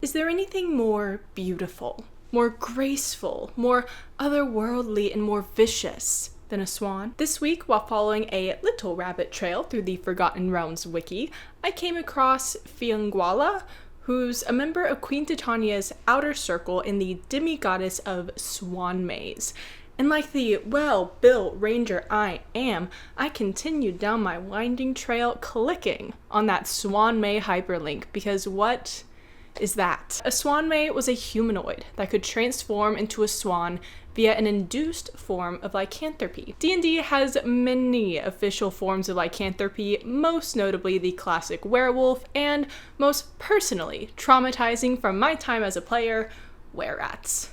Is there anything more beautiful, more graceful, more otherworldly, and more vicious than a swan? This week, while following a little rabbit trail through the Forgotten Realms wiki, I came across Fianguala, who's a member of Queen Titania's outer circle in the demigoddess of swan maze. And like the well-built ranger I am, I continued down my winding trail clicking on that Swan May hyperlink, because what is that? A swan may was a humanoid that could transform into a swan via an induced form of lycanthropy. D&D has many official forms of lycanthropy, most notably the classic werewolf, and most personally traumatizing from my time as a player, wererats.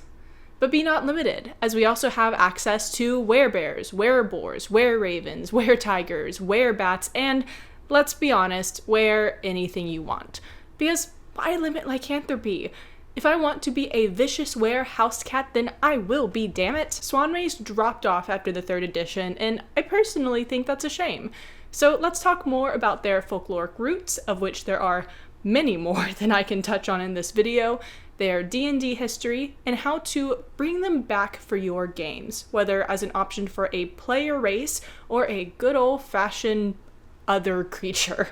But be not limited, as we also have access to werebears, wereboars, wereravens, weretigers, werebats, and, let's be honest, were anything you want. Because why limit lycanthropy? If I want to be a vicious were house cat, then I will be, damn it. Swan Maze dropped off after the 3rd edition, and I personally think that's a shame. So let's talk more about their folkloric roots, of which there are many more than I can touch on in this video, their D&D history, and how to bring them back for your games, whether as an option for a player race or a good old-fashioned other creature.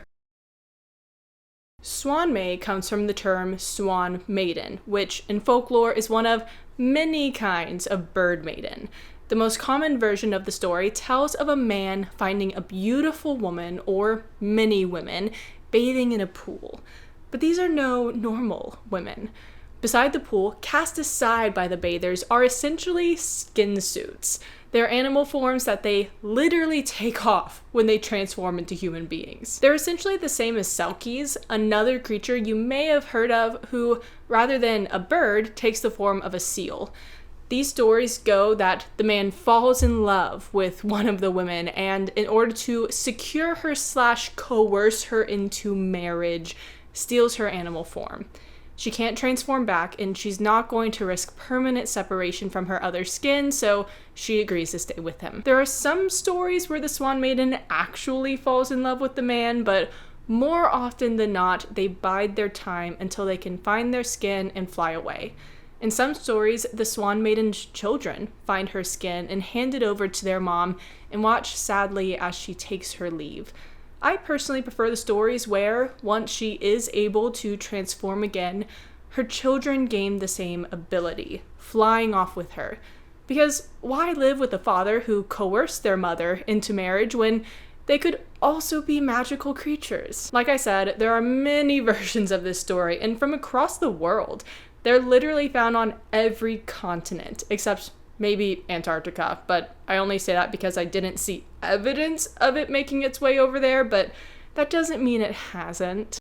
Swan May comes from the term swan maiden, which in folklore is one of many kinds of bird maiden. The most common version of the story tells of a man finding a beautiful woman, or many women, bathing in a pool. But these are no normal women. Beside the pool, cast aside by the bathers, are essentially skin suits. They're animal forms that they literally take off when they transform into human beings. They're essentially the same as selkies, another creature you may have heard of who, rather than a bird, takes the form of a seal. These stories go that the man falls in love with one of the women, and in order to secure her / coerce her into marriage, steals her animal form. She can't transform back, and she's not going to risk permanent separation from her other skin, so she agrees to stay with him. There are some stories where the Swan Maiden actually falls in love with the man, but more often than not, they bide their time until they can find their skin and fly away. In some stories, the Swan Maiden's children find her skin and hand it over to their mom and watch sadly as she takes her leave. I personally prefer the stories where, once she is able to transform again, her children gain the same ability, flying off with her. Because why live with a father who coerced their mother into marriage when they could also be magical creatures? Like I said, there are many versions of this story, and from across the world. They're literally found on every continent, except maybe Antarctica, but I only say that because I didn't see evidence of it making its way over there, but that doesn't mean it hasn't.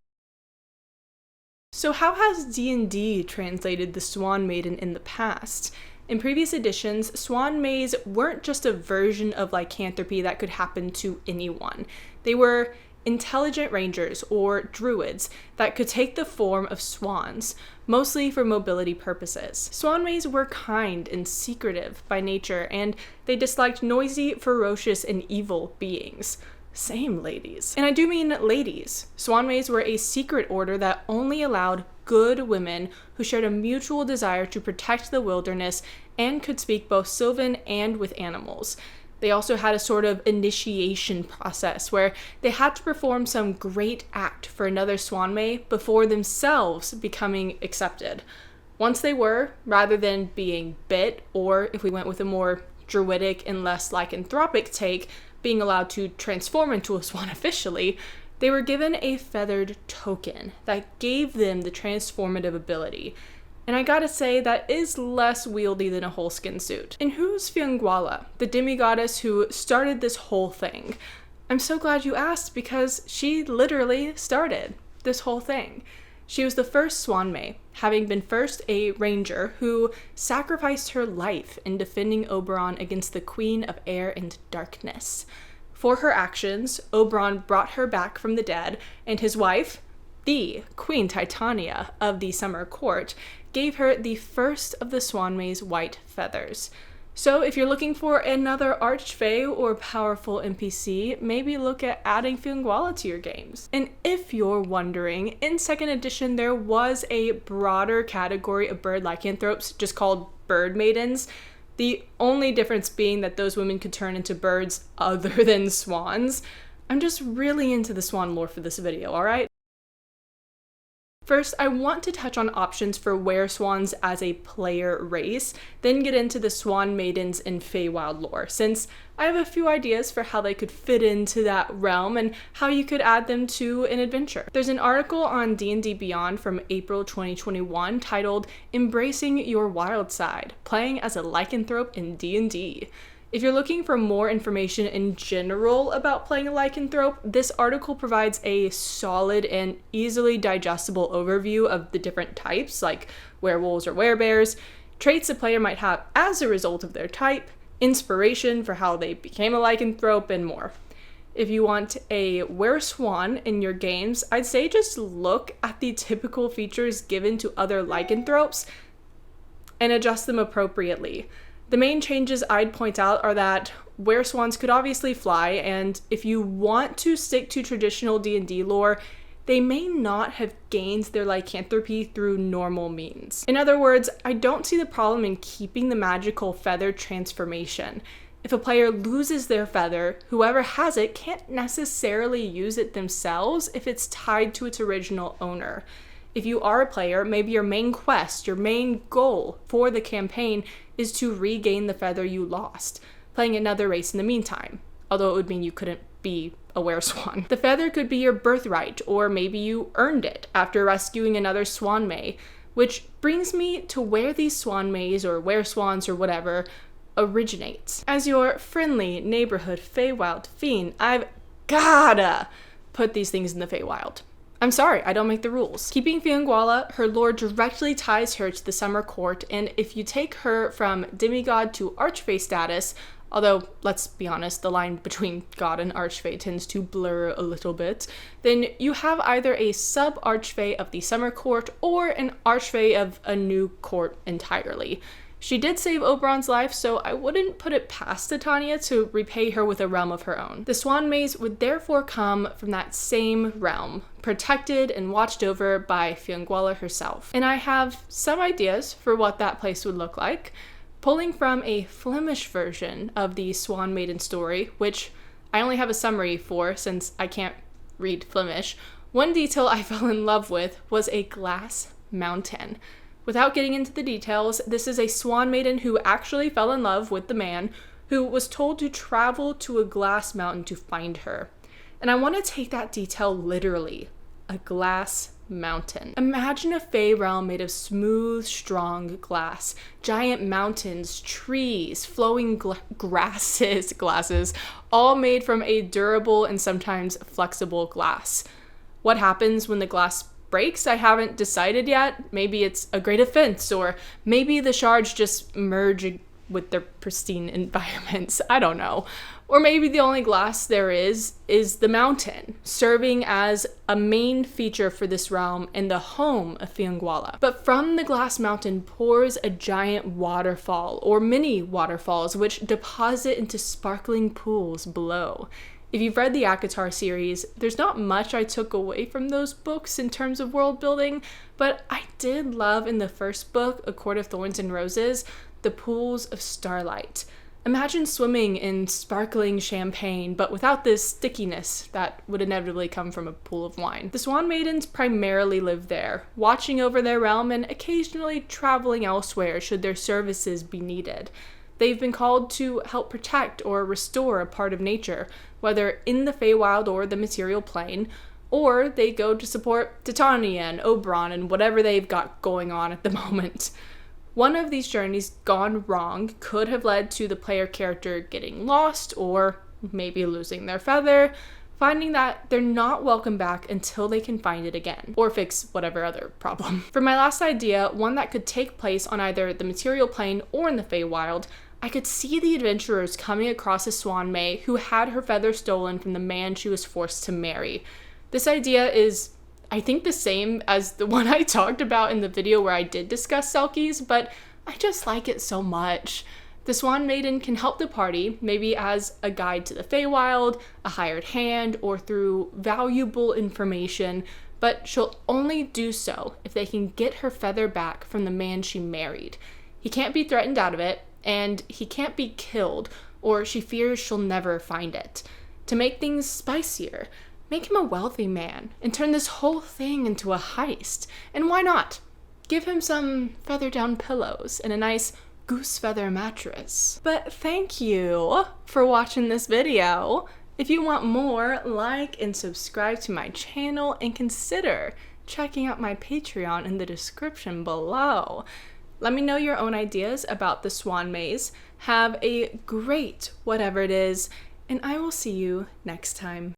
So how has D&D translated the Swan Maiden in the past? In previous editions, Swan Maze weren't just a version of lycanthropy that could happen to anyone. They were intelligent rangers or druids that could take the form of swans, mostly for mobility purposes. Swan Mays were kind and secretive by nature, and they disliked noisy, ferocious, and evil beings. Same, ladies. And I do mean ladies. Swan Mays were a secret order that only allowed good women who shared a mutual desire to protect the wilderness and could speak both Sylvan and with animals. They also had a sort of initiation process where they had to perform some great act for another Swan May before themselves becoming accepted. Once they were, rather than being bit, or if we went with a more druidic and less lycanthropic take, being allowed to transform into a swan officially, they were given a feathered token that gave them the transformative ability. And I gotta say, that is less wieldy than a whole skin suit. And who's Fianguala, the demigoddess who started this whole thing? I'm so glad you asked, because she literally started this whole thing. She was the first Swan May, having been first a ranger who sacrificed her life in defending Oberon against the Queen of Air and Darkness. For her actions, Oberon brought her back from the dead, and his wife, the Queen Titania of the Summer Court, gave her the first of the Swan May's white feathers. So if you're looking for another archfey or powerful NPC, maybe look at adding Fianguala to your games. And if you're wondering, in 2nd edition there was a broader category of bird lycanthropes just called bird maidens. The only difference being that those women could turn into birds other than swans. I'm just really into the swan lore for this video, alright? First, I want to touch on options for WERESWANS as a player race, then get into the Swan Maidens in Feywild lore, since I have a few ideas for how they could fit into that realm and how you could add them to an adventure. There's an article on D&D Beyond from April 2021 titled Embracing Your Wild Side, Playing as a Lycanthrope in D&D. If you're looking for more information in general about playing a lycanthrope, this article provides a solid and easily digestible overview of the different types, like werewolves or werebears, traits a player might have as a result of their type, inspiration for how they became a lycanthrope, and more. If you want a wereswan in your games, I'd say just look at the typical features given to other lycanthropes and adjust them appropriately. The main changes I'd point out are that wereswans could obviously fly, and if you want to stick to traditional D&D lore, they may not have gained their lycanthropy through normal means. In other words, I don't see the problem in keeping the magical feather transformation. If a player loses their feather, whoever has it can't necessarily use it themselves if it's tied to its original owner. If you are a player, maybe your main quest, your main goal for the campaign is to regain the feather you lost, playing another race in the meantime, although it would mean you couldn't be a wereswan. The feather could be your birthright, or maybe you earned it after rescuing another swan may, which brings me to where these swan mays or wereswans or whatever originates. As your friendly neighborhood Feywild fiend, I've gotta put these things in the Feywild. I'm sorry, I don't make the rules. Keeping Fianguala, her lore directly ties her to the Summer Court, and if you take her from demigod to archfey status, although, let's be honest, the line between god and archfey tends to blur a little bit, then you have either a sub-archfey of the Summer Court or an archfey of a new court entirely. She did save Oberon's life, so I wouldn't put it past Titania to repay her with a realm of her own. The Swan Mays would therefore come from that same realm, protected and watched over by Fianguala herself. And I have some ideas for what that place would look like, pulling from a Flemish version of the Swan Maiden story, which I only have a summary for since I can't read Flemish. One detail I fell in love with was a glass mountain. Without getting into the details, this is a swan maiden who actually fell in love with the man who was told to travel to a glass mountain to find her. And I want to take that detail literally. A glass mountain. Imagine a fey realm made of smooth, strong glass. Giant mountains, trees, flowing glasses, all made from a durable and sometimes flexible glass. What happens when the glass breaks? I haven't decided yet. Maybe it's a great offense, or maybe the shards just merge with their pristine environments. I don't know. Or maybe the only glass there is the mountain, serving as a main feature for this realm and the home of Fianguala. But from the glass mountain pours a giant waterfall, or mini waterfalls, which deposit into sparkling pools below. If you've read the ACOTAR series, there's not much I took away from those books in terms of world building, but I did love in the first book, A Court of Thorns and Roses, the pools of starlight. Imagine swimming in sparkling champagne, but without this stickiness that would inevitably come from a pool of wine. The Swan Maidens primarily live there, watching over their realm and occasionally traveling elsewhere should their services be needed. They've been called to help protect or restore a part of nature, whether in the Feywild or the material plane, or they go to support Titania and Oberon and whatever they've got going on at the moment. One of these journeys gone wrong could have led to the player character getting lost, or maybe losing their feather, finding that they're not welcome back until they can find it again, or fix whatever other problem. For my last idea, one that could take place on either the material plane or in the Feywild, I could see the adventurers coming across a swan may who had her feather stolen from the man she was forced to marry. This idea is, I think, the same as the one I talked about in the video where I did discuss Selkies, but I just like it so much. The Swan Maiden can help the party, maybe as a guide to the Feywild, a hired hand, or through valuable information, but she'll only do so if they can get her feather back from the man she married. He can't be threatened out of it, and he can't be killed, or she fears she'll never find it. To make things spicier, make him a wealthy man and turn this whole thing into a heist. And why not? Give him some feather-down pillows and a nice goose feather mattress. But thank you for watching this video. If you want more, like and subscribe to my channel and consider checking out my Patreon in the description below. Let me know your own ideas about the Swan Maze. Have a great whatever it is, and I will see you next time.